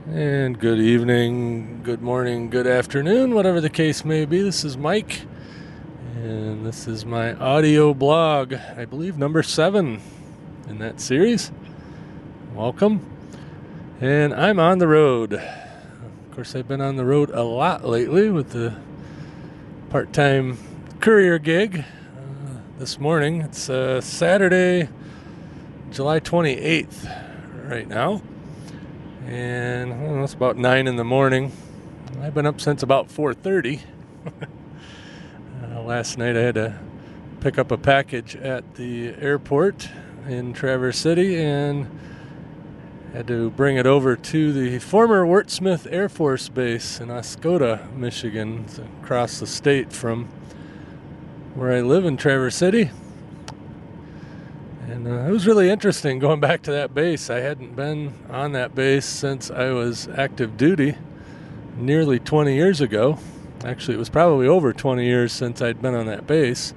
And good evening, good morning, good afternoon, whatever the case may be. This is Mike, and this is my audio blog, I believe number 7 in that series. Welcome. And I'm on the road. Of course, I've been on the road a lot lately with the part-time courier gig. This morning, it's Saturday, July 28th right now. And it's about 9 in the morning. I've been up since about 4:30. Last night I had to pick up a package at the airport in Traverse City and had to bring it over to the former Wurtsmith Air Force Base in Oscoda, Michigan. It's across the state from where I live in Traverse City. And it was really interesting going back to that base. I hadn't been on that base since I was active duty nearly 20 years ago. Actually, it was probably over 20 years since I'd been on that base.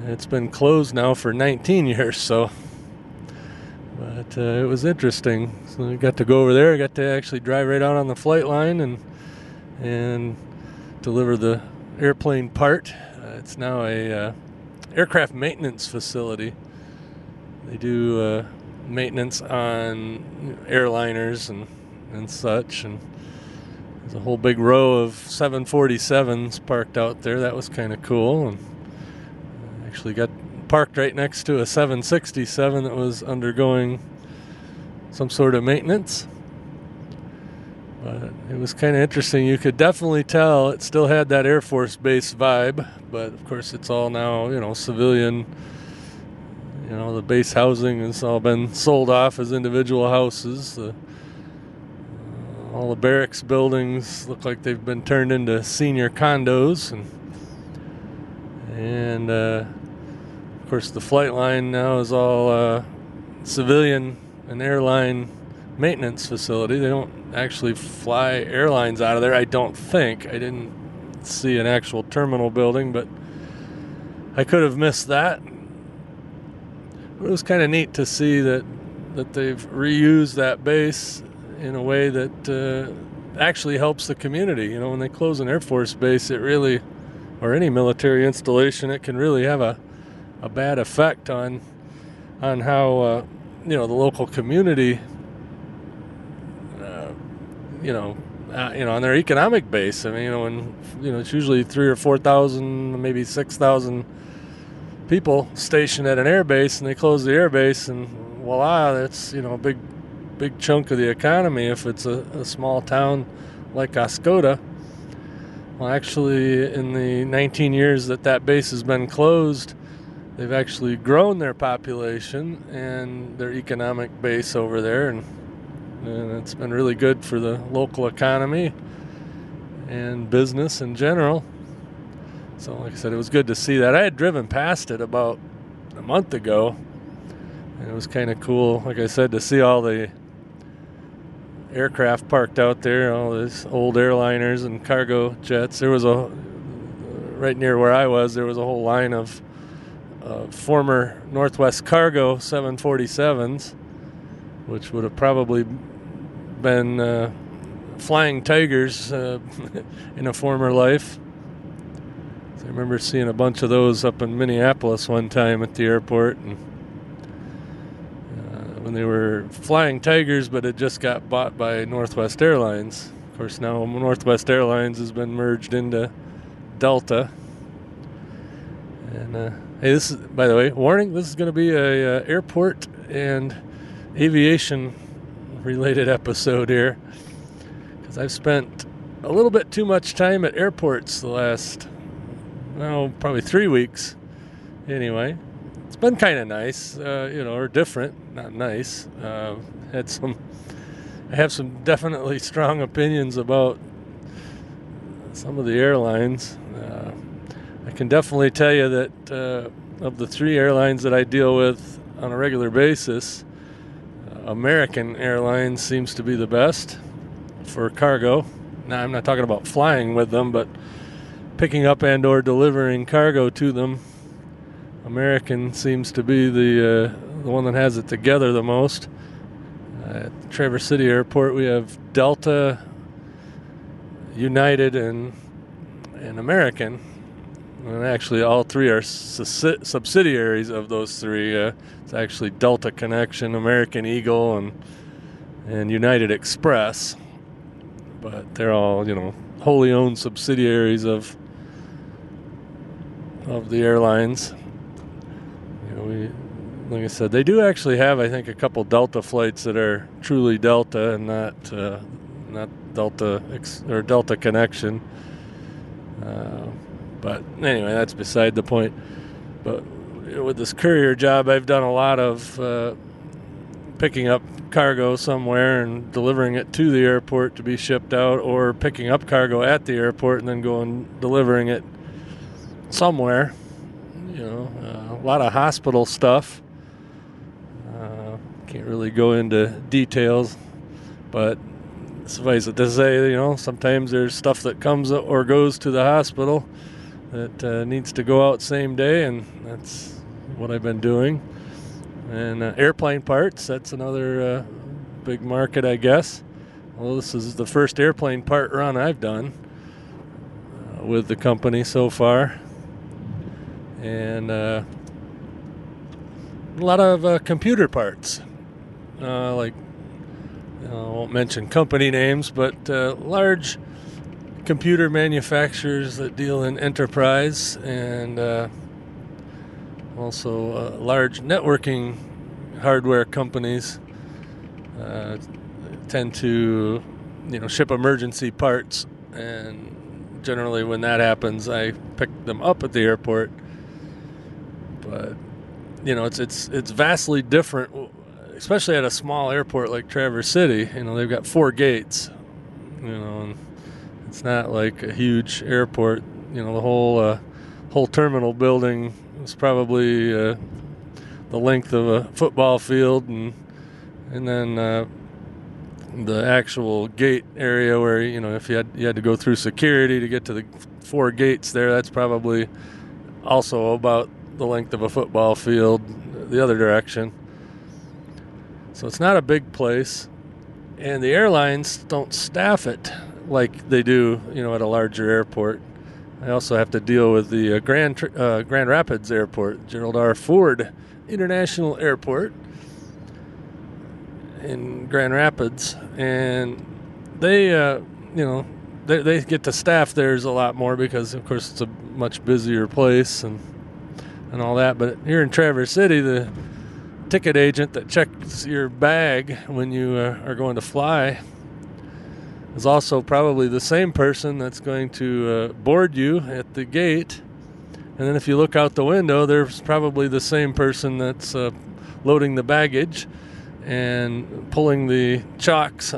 It's been closed now for 19 years, but it was interesting. So I got to go over there. I got to actually drive right out on the flight line and deliver the airplane part. It's now a aircraft maintenance facility. They do maintenance on airliners and such, and there's a whole big row of 747s parked out there. That was kind of cool, and I actually got parked right next to a 767 that was undergoing some sort of maintenance. But it was kind of interesting. You could definitely tell it still had that Air Force Base vibe, but of course it's all now, civilian. The base housing has all been sold off as individual houses. All the barracks buildings look like they've been turned into senior condos, and of course the flight line now is all civilian and airline maintenance facility. They don't actually fly airlines out of there, I don't think. I didn't see an actual terminal building, but I could have missed that. But it was kind of neat to see that they've reused that base in a way that actually helps the community. When they close an Air Force base, it really, or any military installation, it can really have a bad effect on how the local community on their economic base. I mean, when it's usually 3,000 or 4,000, maybe 6,000 people stationed at an air base, and they close the air base, and voila, that's a big chunk of the economy. If it's a small town like Oscoda, well, actually, in the 19 years that base has been closed, they've actually grown their population and their economic base over there, and it's been really good for the local economy and business in general. So like I said, it was good to see that. I had driven past it about a month ago, and it was kind of cool, like I said, to see all the aircraft parked out there, all these old airliners and cargo jets. There was right near where I was, there was a whole line of former Northwest Cargo 747s, which would have probably been flying tigers in a former life. So I remember seeing a bunch of those up in Minneapolis one time at the airport, and when they were flying tigers, but it just got bought by Northwest Airlines. Of course, now Northwest Airlines has been merged into Delta. And hey, this is, by the way, warning, this is going to be a airport and aviation related episode here, because I've spent a little bit too much time at airports the last probably 3 weeks anyway. It's been kind of nice, or different, not nice. I have some definitely strong opinions about some of the airlines. I can definitely tell you that of the 3 airlines that I deal with on a regular basis, American Airlines seems to be the best for cargo. Now, I'm not talking about flying with them, but picking up and or delivering cargo to them. American seems to be the one that has it together the most. At Traverse City Airport, we have Delta, United, and American. And actually, all three are subsidiaries of those three. It's actually Delta Connection, American Eagle, and United Express. But they're all, wholly owned subsidiaries of the airlines. Like I said, they do actually have, I think, a couple Delta flights that are truly Delta and not Delta or Delta Connection. But anyway, that's beside the point. But with this courier job, I've done a lot of picking up cargo somewhere and delivering it to the airport to be shipped out, or picking up cargo at the airport and then going delivering it somewhere. A lot of hospital stuff. Can't really go into details, but suffice it to say, sometimes there's stuff that comes or goes to the hospital that needs to go out same day, and that's what I've been doing. And airplane parts, that's another big market, I guess. Well, this is the first airplane part run I've done with the company so far. And a lot of computer parts. I won't mention company names, but large computer manufacturers that deal in enterprise, and also large networking hardware companies tend to ship emergency parts, and generally when that happens, I pick them up at the airport. But it's vastly different, especially at a small airport like Traverse City. They've got 4 gates, and it's not like a huge airport. The whole terminal building is probably the length of a football field, and then the actual gate area where if you had to go through security to get to the 4 gates there, that's probably also about the length of a football field the other direction. So it's not a big place, and the airlines don't staff it like they do, at a larger airport. I also have to deal with the Grand Rapids Airport, Gerald R. Ford International Airport in Grand Rapids, and they get to staff theirs a lot more because, of course, it's a much busier place and all that. But here in Traverse City, the ticket agent that checks your bag when you are going to fly is also probably the same person that's going to board you at the gate. And then if you look out the window, there's probably the same person that's loading the baggage and pulling the chocks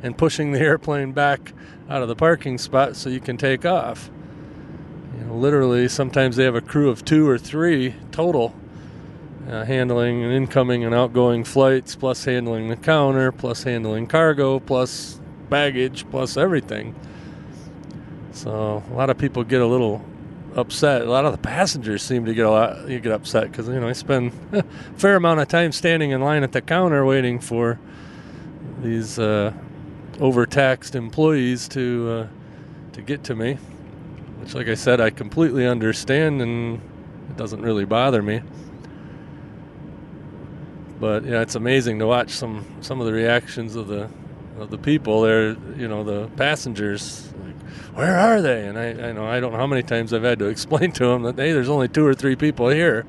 and pushing the airplane back out of the parking spot so you can take off. Literally, sometimes they have a crew of 2 or 3 total handling incoming and outgoing flights, plus handling the counter, plus handling cargo, plus baggage, plus everything. So a lot of people get a little upset. A lot of the passengers seem to get upset because I spend a fair amount of time standing in line at the counter waiting for these overtaxed employees to get to me, which, like I said, I completely understand, and it doesn't really bother me. But it's amazing to watch some of the reactions of the people there. The passengers, like, where are they? And I don't know how many times I've had to explain to them that, hey, there's only 2 or 3 people here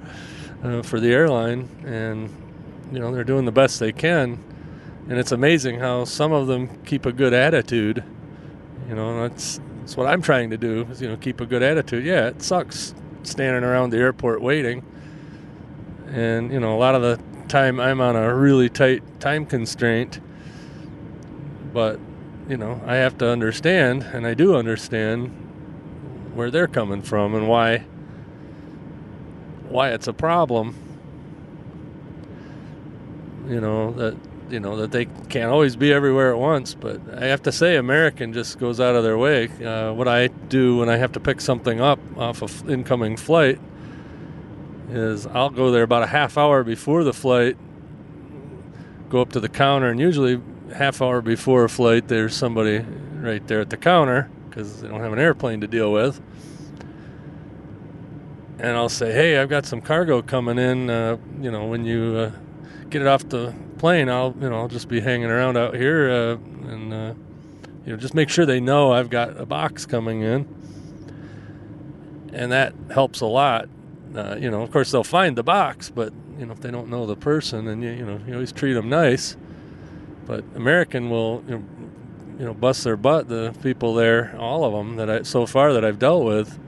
for the airline, and they're doing the best they can. And it's amazing how some of them keep a good attitude. That's what I'm trying to do, is keep a good attitude. Yeah, it sucks standing around the airport waiting, and a lot of the time I'm on a really tight time constraint, but I have to understand, and I do understand where they're coming from and why it's a problem. That they can't always be everywhere at once. But I have to say, American just goes out of their way. What I do when I have to pick something up off of incoming flight is I'll go there about a half hour before the flight go up to the counter, and usually half hour before a flight, there's somebody right there at the counter because they don't have an airplane to deal with. And I'll say, hey, I've got some cargo coming in. When you get it off the plane, I'll just be hanging around out here, and just make sure they know I've got a box coming in. And that helps a lot. Of course, they'll find the box, but if they don't know the person, and you always treat them nice. But American will, bust their butt. The people there, all of them that I've dealt with,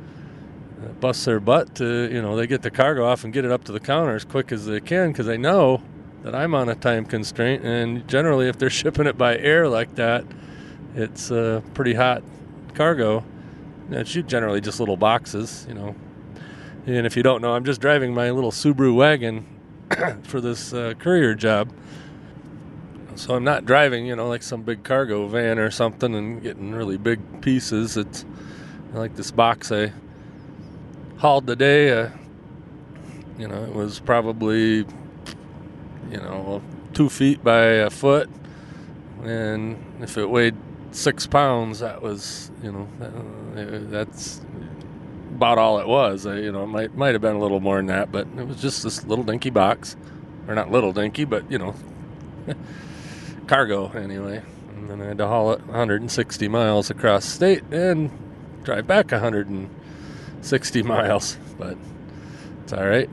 bust their butt to, they get the cargo off and get it up to the counter as quick as they can because they know that I'm on a time constraint. And generally, if they're shipping it by air like that, it's pretty hot cargo. It's generally just little boxes, And if you don't know, I'm just driving my little Subaru wagon for this courier job. So I'm not driving, like some big cargo van or something and getting really big pieces. It's like this box I hauled today. It was probably, 2 feet by a foot. And if it weighed 6 pounds, that was, that's about all it was. It might have been a little more than that, but it was just this little dinky box. Or not little dinky, but, cargo anyway. And then I had to haul it 160 miles across state and drive back 160 miles. But it's all right.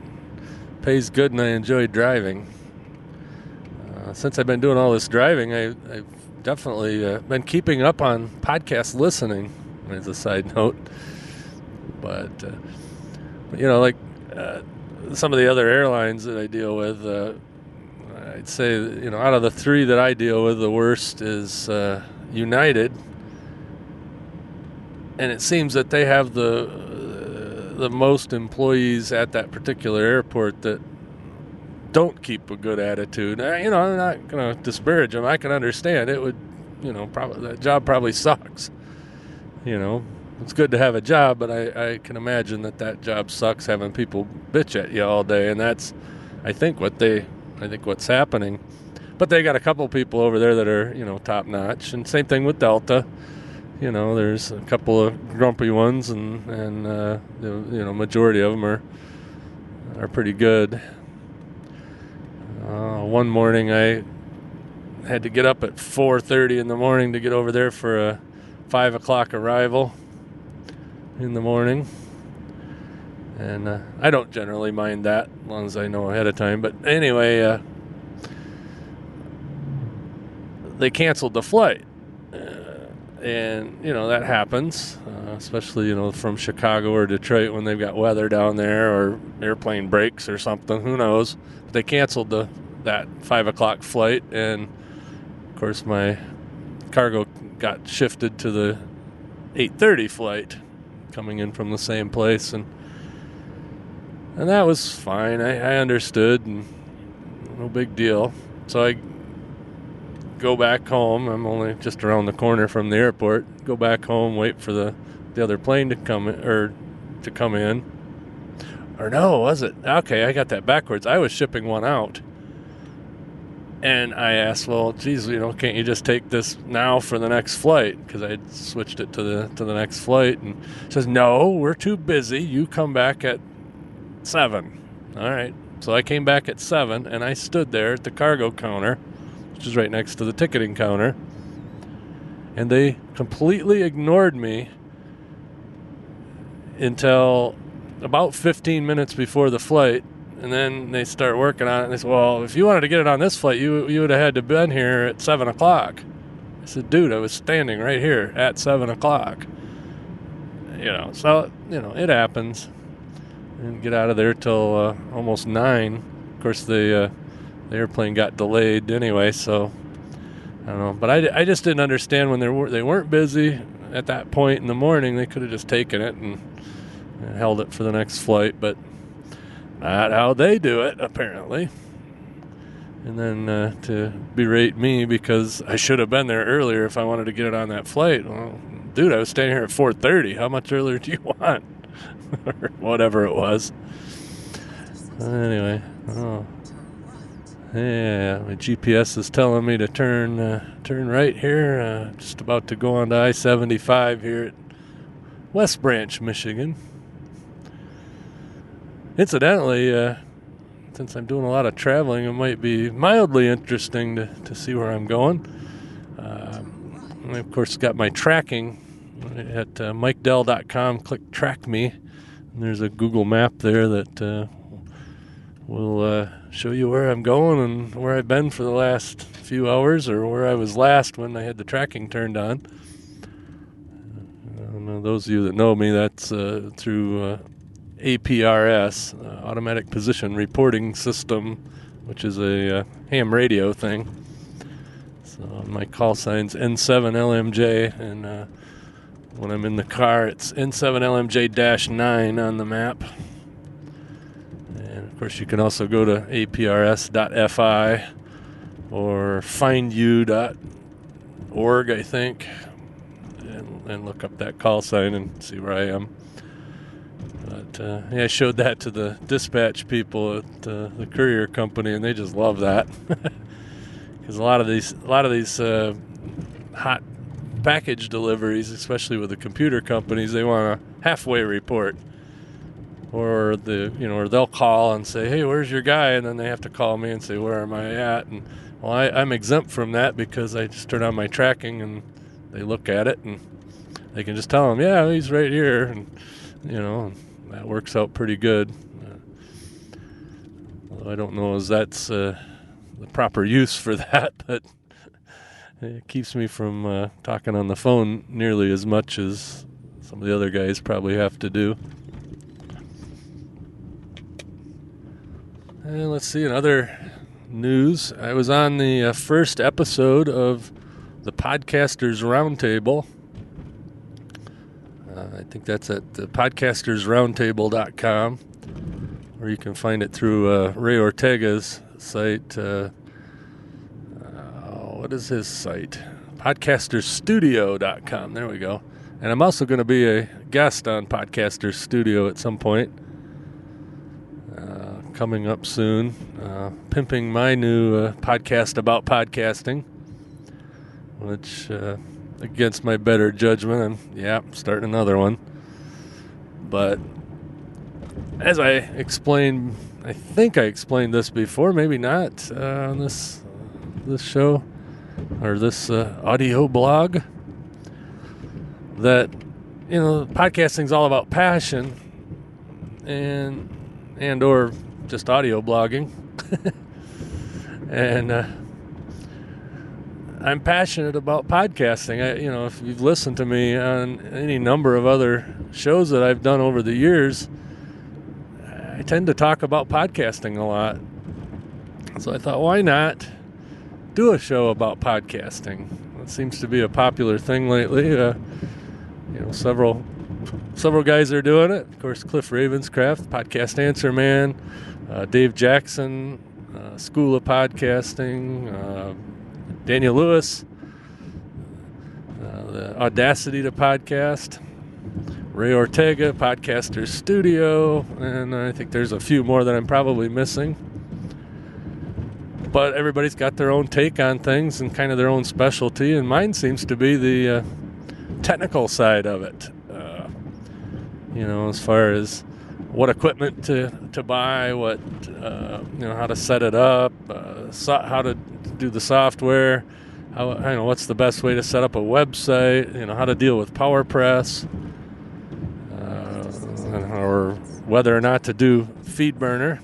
Pays good, and I enjoy driving. Since I've been doing all this driving, I've definitely been keeping up on podcast listening, as a side note. But some of the other airlines that I deal with, I'd say, out of the 3 that I deal with, the worst is United. And it seems that they have the most employees at that particular airport that don't keep a good attitude. I'm not going to disparage them. I can understand it would, probably that job probably sucks. It's good to have a job, but I can imagine that job sucks, having people bitch at you all day, and that's, I think what's happening. But they got a couple people over there that are, top notch, and same thing with Delta. There's a couple of grumpy ones, and majority of them are pretty good. One morning I had to get up at 4:30 in the morning to get over there for a 5 o'clock arrival in the morning. And I don't generally mind that as long as I know ahead of time. But anyway, they canceled the flight. And, that happens, especially, from Chicago or Detroit when they've got weather down there or airplane breaks or something. Who knows? But they canceled that 5 o'clock flight. And, of course, my cargo got shifted to the 8:30 flight coming in from the same place. And that was fine. I understood, and no big deal. So I go back home. I'm only just around the corner from the airport. Go back home, wait for the other plane to come in. Or no, was it? Okay, I got that backwards. I was shipping one out. And I asked, well, geez, can't you just take this now for the next flight? Because I had switched it to the next flight. And she says, no, we're too busy. You come back at 7. All right. So I came back at 7, and I stood there at the cargo counter, which is right next to the ticketing counter. And they completely ignored me until about 15 minutes before the flight. And then they start working on it. And they said, well, if you wanted to get it on this flight, you would have had to been here at 7 o'clock. I said, dude, I was standing right here at 7 o'clock. So, it happens. And get out of there till almost 9. Of course, the airplane got delayed anyway, so I don't know. But I just didn't understand when they weren't busy at that point in the morning. They could have just taken it and held it for the next flight, but not how they do it, apparently. And then to berate me because I should have been there earlier if I wanted to get it on that flight. Well, dude, I was staying here at 4:30. How much earlier do you want? Or whatever it was. Anyway, Yeah, my GPS is telling me to turn right here. Just about to go on to I-75 here at West Branch, Michigan. Incidentally, since I'm doing a lot of traveling, it might be mildly interesting to see where I'm going. I, of course, got my tracking at MikeDell.com. Click Track Me. And there's a Google map there that will show you where I'm going and where I've been for the last few hours, or where I was last when I had the tracking turned on. Those of you that know me, that's through APRS, Automatic Position Reporting System, which is a ham radio thing. So my call sign's N7LMJ, and when I'm in the car, it's N7LMJ-9 on the map. And of course, you can also go to aprs.fi or findyou.org, I think, and look up that call sign and see where I am. But I showed that to the dispatch people at the courier company, and they just love that. Because a lot of these hot package deliveries, especially with the computer companies, they want a halfway report, or they'll call and say, "Hey, where's your guy?" And then they have to call me and say, "Where am I at?" And well, I'm exempt from that because I just turn on my tracking and they look at it and they can just tell them, "Yeah, he's right here," and that works out pretty good. Although I don't know as that's the proper use for that, but it keeps me from talking on the phone nearly as much as some of the other guys probably have to do. And let's see, in other news, I was on the first episode of the Podcasters Roundtable. I think that's at podcastersroundtable.com, or you can find it through Ray Ortega's site. What is his site? podcasterstudio.com. There we go. And I'm also going to be a guest on Podcaster Studio at some point. Coming up soon. Pimping my new podcast about podcasting, which, against my better judgment, I'm starting another one. But as I explained, I think I explained this before, maybe not, on this show or this audio blog, that podcasting's all about passion and or just audio blogging. And I'm passionate about podcasting. If you've listened to me on any number of other shows that I've done over the years, I tend to talk about podcasting a lot. So I thought, why not do a show about podcasting? It seems to be a popular thing lately. Several guys are doing it. Of course, Cliff Ravenscraft, Podcast Answer Man, Dave Jackson, School of Podcasting, Daniel Lewis, the Audacity to Podcast, Ray Ortega, Podcaster Studio, and I think there's a few more that I'm probably missing. But everybody's got their own take on things and kind of their own specialty, and mine seems to be the technical side of it. As far as what equipment to buy, what how to set it up, how to do the software, what's the best way to set up a website, how to deal with PowerPress, or whether or not to do FeedBurner.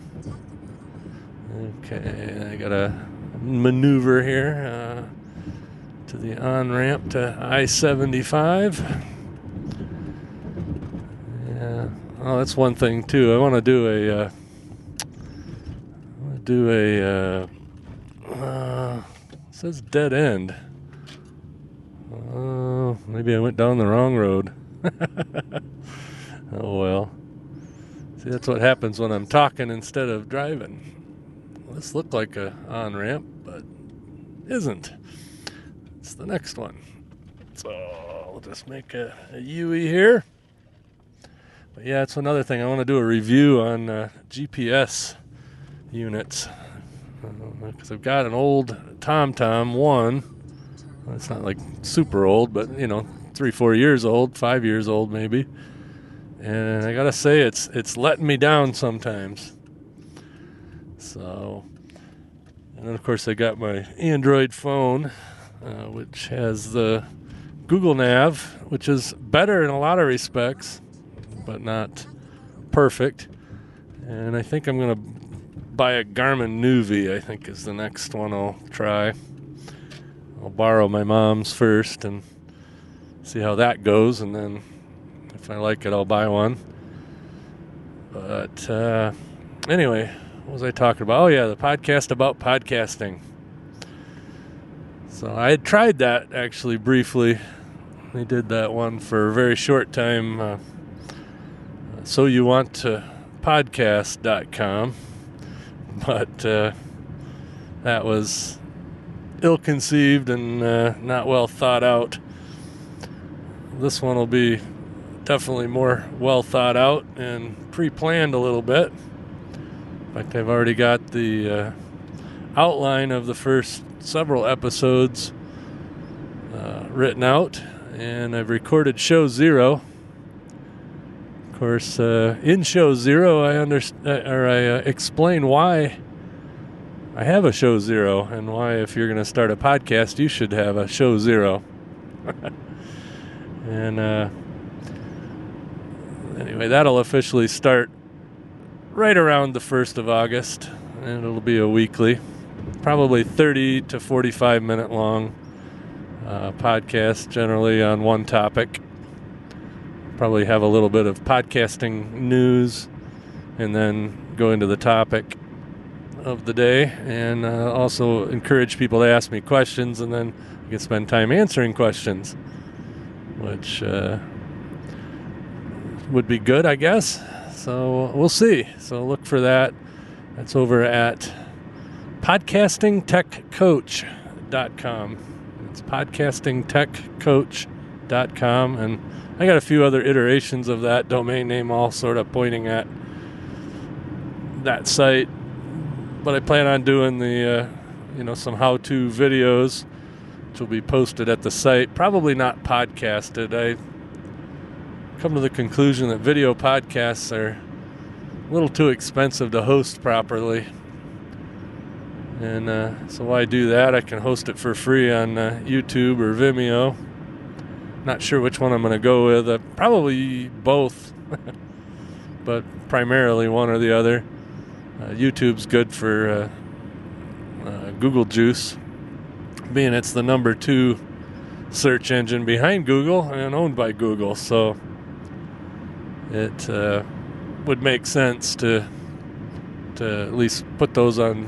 Okay, I got a maneuver here to the on-ramp to I-75. Yeah, oh, that's one thing too. I want to do a it says dead end. Oh, maybe I went down the wrong road. Oh well. See, that's what happens when I'm talking instead of driving. Well, this looked like a on-ramp, but isn't. It's the next one. So we'll just make a U-E here. But yeah, it's another thing. I want to do a review on GPS units. because I've got an old TomTom 1. It's not like super old, but 3-4 years old, 5 years old maybe. And I gotta say, it's letting me down sometimes. So, and then of course I got my Android phone, which has the Google Nav, which is better in a lot of respects, but not perfect. And I think I'm gonna buy a Garmin Nuvi. I think is the next one I'll try. I'll borrow my mom's first and see how that goes, and then if I like it, I'll buy one. But anyway, what was I talking about? Oh yeah, the podcast about podcasting. So I had tried that actually briefly. I did that one for a very short time. So you want to podcast.com, but that was ill-conceived and not well thought out. This one will be definitely more well thought out and pre-planned a little bit. In fact, I've already got the outline of the first several episodes written out, and I've recorded show 0. Of course, in show 0, I explain why I have a show 0 and why, if you're going to start a podcast, you should have a show 0. And anyway, that'll officially start right around the 1st of August, and it'll be a weekly, probably 30 to 45 minute long podcast, generally on one topic. Probably have a little bit of podcasting news, and then go into the topic of the day, and also encourage people to ask me questions, and then I can spend time answering questions, which would be good, I guess. So we'll see. So look for that. That's over at podcastingtechcoach.com. It's podcastingtechcoach.com, and I got a few other iterations of that domain name, all sort of pointing at that site. But I plan on doing the, some how-to videos, which will be posted at the site. Probably not podcasted. I come to the conclusion that video podcasts are a little too expensive to host properly. And so why do that? I can host it for free on YouTube or Vimeo. Not sure which one I'm going to go with. Probably both, but primarily one or the other. YouTube's good for Google Juice, being it's the number 2 search engine behind Google and owned by Google. So it would make sense to at least put those on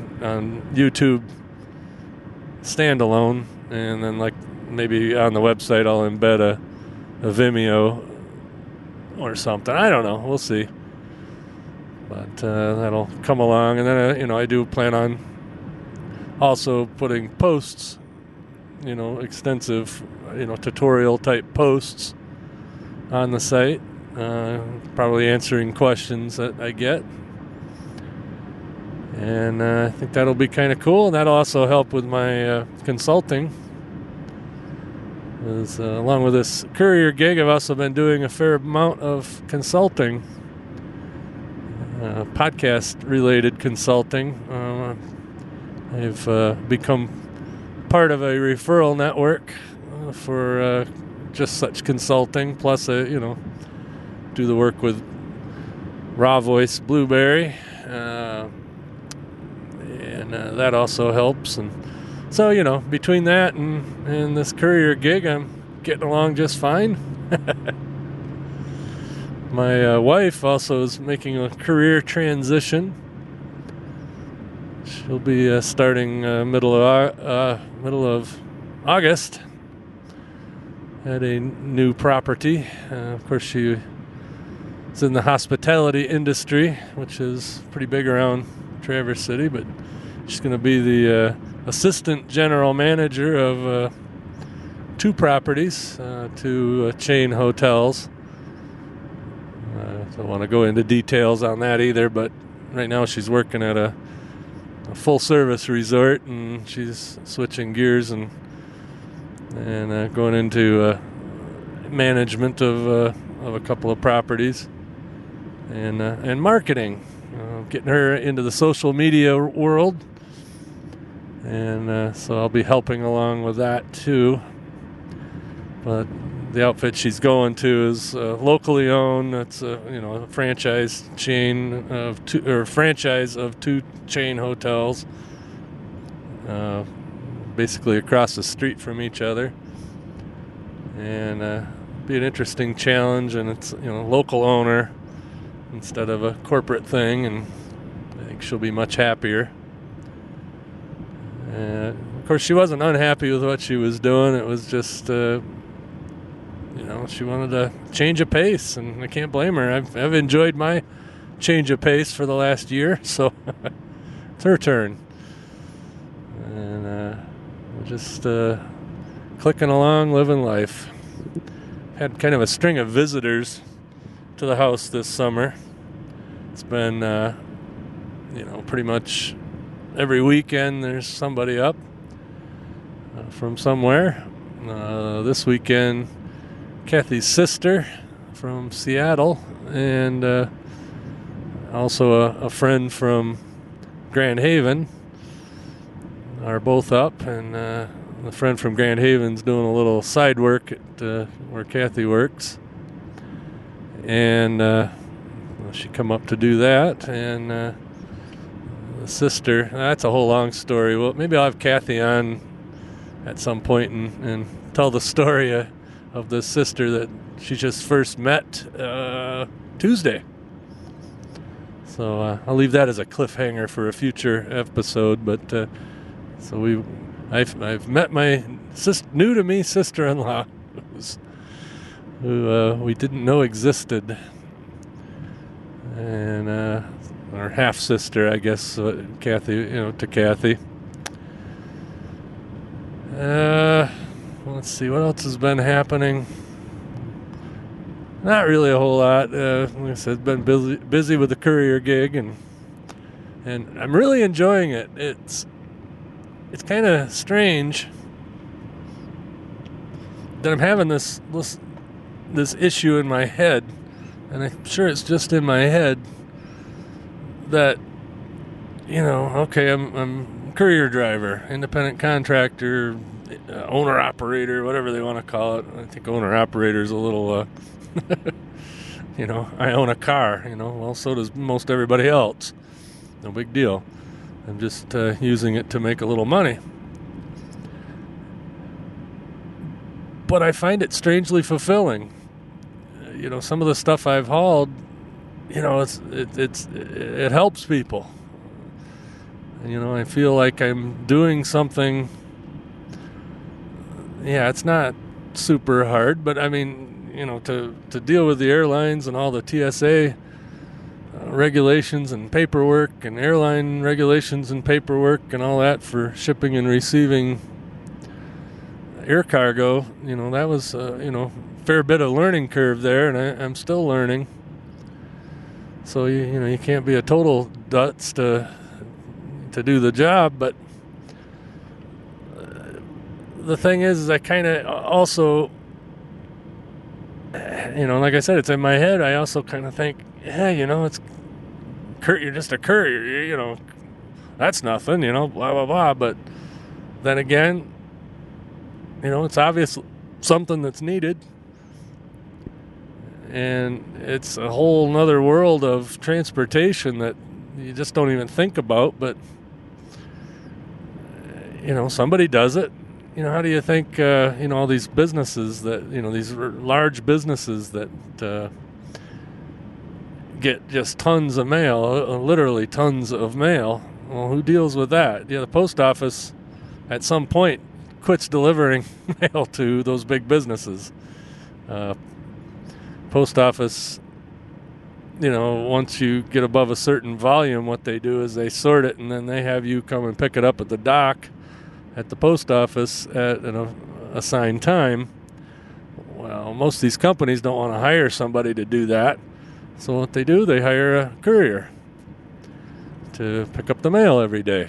YouTube standalone, and then like maybe on the website I'll embed a Vimeo or something. I don't know. We'll see. But that'll come along, and then I do plan on also putting posts, extensive, tutorial type posts on the site, probably answering questions that I get. And I think that'll be kind of cool, and that'll also help with my consulting. Along with this courier gig, I've also been doing a fair amount of consulting, podcast-related consulting. I've become part of a referral network for just such consulting, plus, do the work with Raw Voice Blueberry, and that also helps. And so, between that and this courier gig, I'm getting along just fine. My wife also is making a career transition. She'll be starting middle of August at a new property. Of course, she is in the hospitality industry, which is pretty big around Traverse City, but she's going to be the assistant general manager of 2 properties, 2 chain hotels. I don't want to go into details on that either, but right now she's working at a a full-service resort, and she's switching gears and going into management of a couple of properties and marketing, getting her into the social media world, and so I'll be helping along with that too. But the outfit she's going to is locally owned. It's a franchise chain of franchise of 2 chain hotels, basically across the street from each other, and be an interesting challenge. And it's local owner instead of a corporate thing, and I think she'll be much happier. Of course, she wasn't unhappy with what she was doing. It was just she wanted a change of pace, and I can't blame her. I've enjoyed my change of pace for the last year, so it's her turn. And we're just clicking along, living life. Had kind of a string of visitors to the house this summer. It's been, pretty much every weekend there's somebody up from somewhere. This weekend, Kathy's sister from Seattle, and also a friend from Grand Haven are both up, and the friend from Grand Haven's doing a little side work at where Kathy works, and she come up to do that. And the sister, that's a whole long story. Well, maybe I'll have Kathy on at some point and tell the story of the sister that she just first met Tuesday. So I'll leave that as a cliffhanger for a future episode. But I've met my new to me sister-in-law, who we didn't know existed, and our half sister, I guess, Kathy. To Kathy. Let's see, what else has been happening? Not really a whole lot. Like I said, been busy with the courier gig, and I'm really enjoying it. It's kind of strange that I'm having this issue in my head, and I'm sure it's just in my head that okay, I'm courier driver, independent contractor, owner-operator, whatever they want to call it. I think owner-operator is a little, I own a car, well, so does most everybody else. No big deal. I'm just using it to make a little money. But I find it strangely fulfilling. Some of the stuff I've hauled, it helps people. I feel like I'm doing something. Yeah, it's not super hard, but I mean, to deal with the airlines and all the TSA regulations and paperwork and airline regulations and paperwork and all that for shipping and receiving air cargo, that was fair bit of learning curve there, and I'm still learning. So you can't be a total dutz to do the job, but the thing is I kind of also, like I said, it's in my head. I also kind of think, it's you're just a courier, that's nothing, blah blah blah. But then again, it's obvious something that's needed, and it's a whole nother world of transportation that you just don't even think about. But somebody does it. How do you think all these businesses that these large businesses that get just tons of mail, literally tons of mail? Well, who deals with that? The post office at some point quits delivering mail to those big businesses. Post office, once you get above a certain volume, what they do is they sort it, and then they have you come and pick it up at the dock at the post office at an assigned time. Well, most of these companies don't want to hire somebody to do that. So what they do, they hire a courier to pick up the mail every day.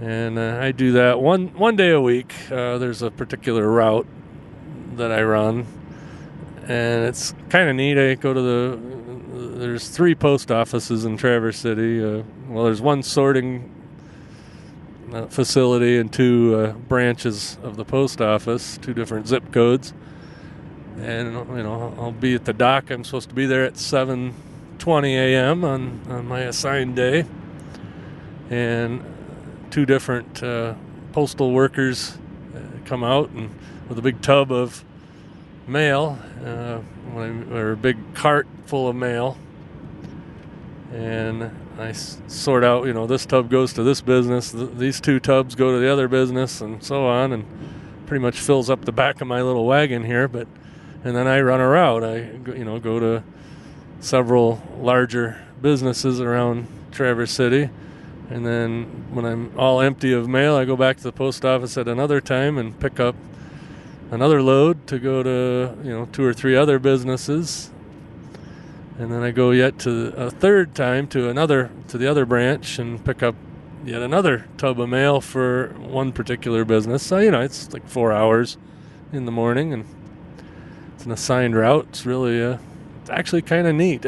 And I do that one day a week. There's a particular route that I run, and it's kind of neat. I go to there's 3 post offices in Traverse City. There's one sorting facility and 2 branches of the post office, 2 different zip codes. And I'll be at the dock. I'm supposed to be there at 7:20 a.m. on my assigned day, and 2 different postal workers come out and with a big tub of mail, or a big cart full of mail, and I sort out, this tub goes to this business, these 2 tubs go to the other business, and so on, and pretty much fills up the back of my little wagon here. And then I run a route. I go to several larger businesses around Traverse City, and then when I'm all empty of mail, I go back to the post office at another time and pick up another load to go to 2 or 3 other businesses. And then I go yet to a third time to the other branch and pick up yet another tub of mail for one particular business. So, it's like 4 hours in the morning, and it's an assigned route. It's really, it's actually kind of neat.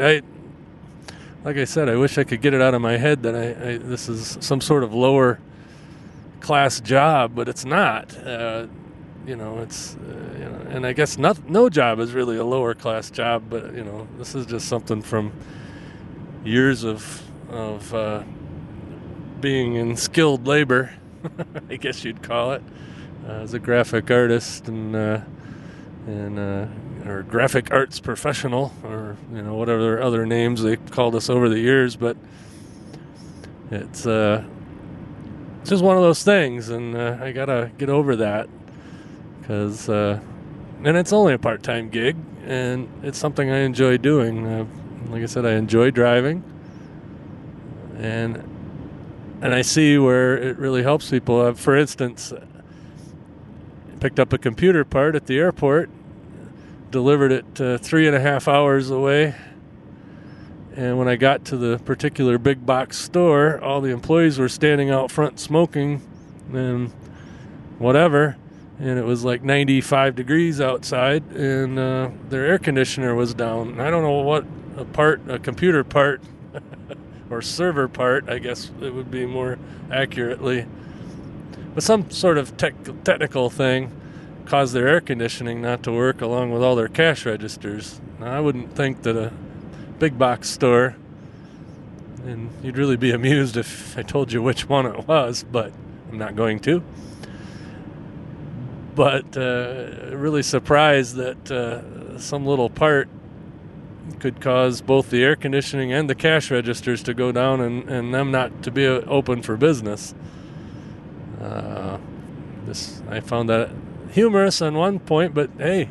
Like I said, I wish I could get it out of my head that this is some sort of lower class job, but it's not. It's and I guess no job is really a lower class job, but this is just something from years of being in skilled labor, I guess you'd call it, as a graphic artist and or graphic arts professional, or whatever other names they called us over the years. But it's just one of those things, and I gotta get over that. And it's only a part-time gig, and it's something I enjoy doing. Like I said, I enjoy driving, and I see where it really helps people. For instance, picked up a computer part at the airport, delivered it 3.5 hours away, and when I got to the particular big box store, all the employees were standing out front smoking and whatever. And it was like 95 degrees outside, and their air conditioner was down. I don't know what a computer part, or server part, I guess it would be more accurately. But some sort of technical thing caused their air conditioning not to work, along with all their cash registers. Now, I wouldn't think that a big box store, and you'd really be amused if I told you which one it was, but I'm not going to. But really surprised that some little part could cause both the air conditioning and the cash registers to go down, and them not to be open for business. I found that humorous on one point, but hey,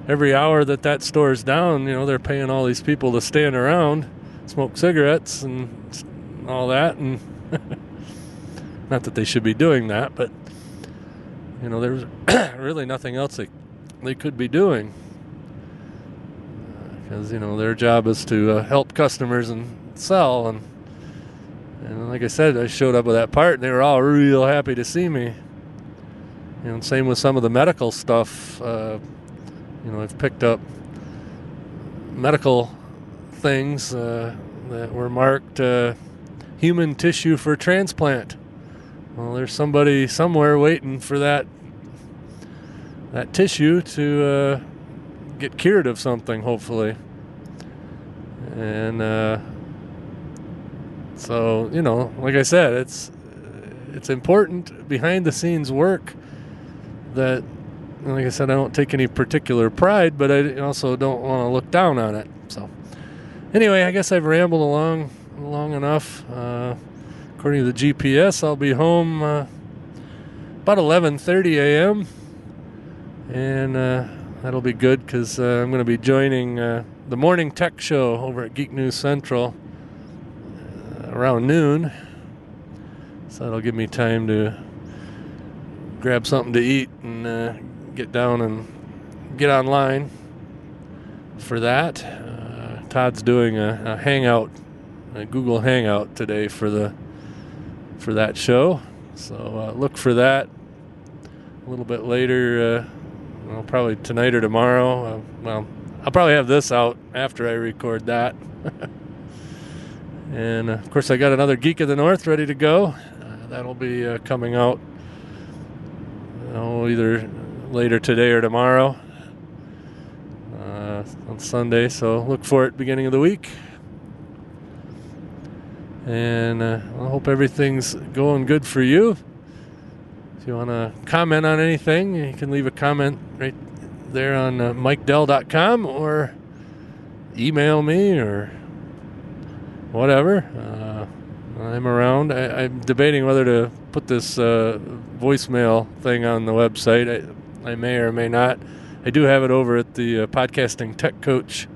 every hour that store's down, they're paying all these people to stand around, smoke cigarettes and all that, and not that they should be doing that, but there's really nothing else they could be doing, because their job is to help customers and sell, and like I said, I showed up with that part, and they were all real happy to see me. Same with some of the medical stuff. I've picked up medical things that were marked human tissue for transplant. Well, there's somebody somewhere waiting for that tissue to get cured of something, hopefully. And so, like I said, it's important behind the scenes work that, like I said, I don't take any particular pride, but I also don't want to look down on it. So anyway, I guess I've rambled along long enough. According to the GPS, I'll be home about 11:30 a.m. And that'll be good, because I'm going to be joining the morning tech show over at Geek News Central around noon. So that'll give me time to grab something to eat and get down and get online for that. Todd's doing a hangout a Google Hangout today for that show. So look for that a little bit later. Probably tonight or tomorrow. I'll probably have this out after I record that. And of course, I got another Geek of the North ready to go. That'll be coming out either later today or tomorrow on Sunday. So look for it beginning of the week. And I hope everything's going good for you. If you want to comment on anything, you can leave a comment right there on MikeDell.com or email me or whatever. I'm around. I'm debating whether to put this voicemail thing on the website. I may or may not. I do have it over at the Podcasting Tech Coach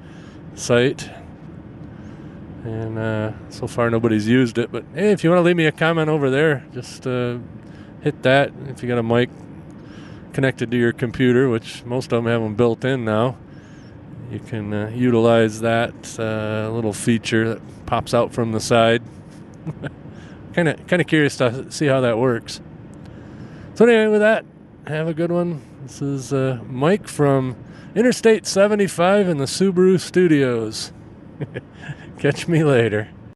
site. And so far nobody's used it. But hey, if you want to leave me a comment over there, just hit that. If you got a mic connected to your computer, which most of them have them built in now, you can utilize that little feature that pops out from the side. kind of curious to see how that works. So anyway, with that, have a good one. This is Mike from Interstate 75 in the Subaru Studios. Catch me later.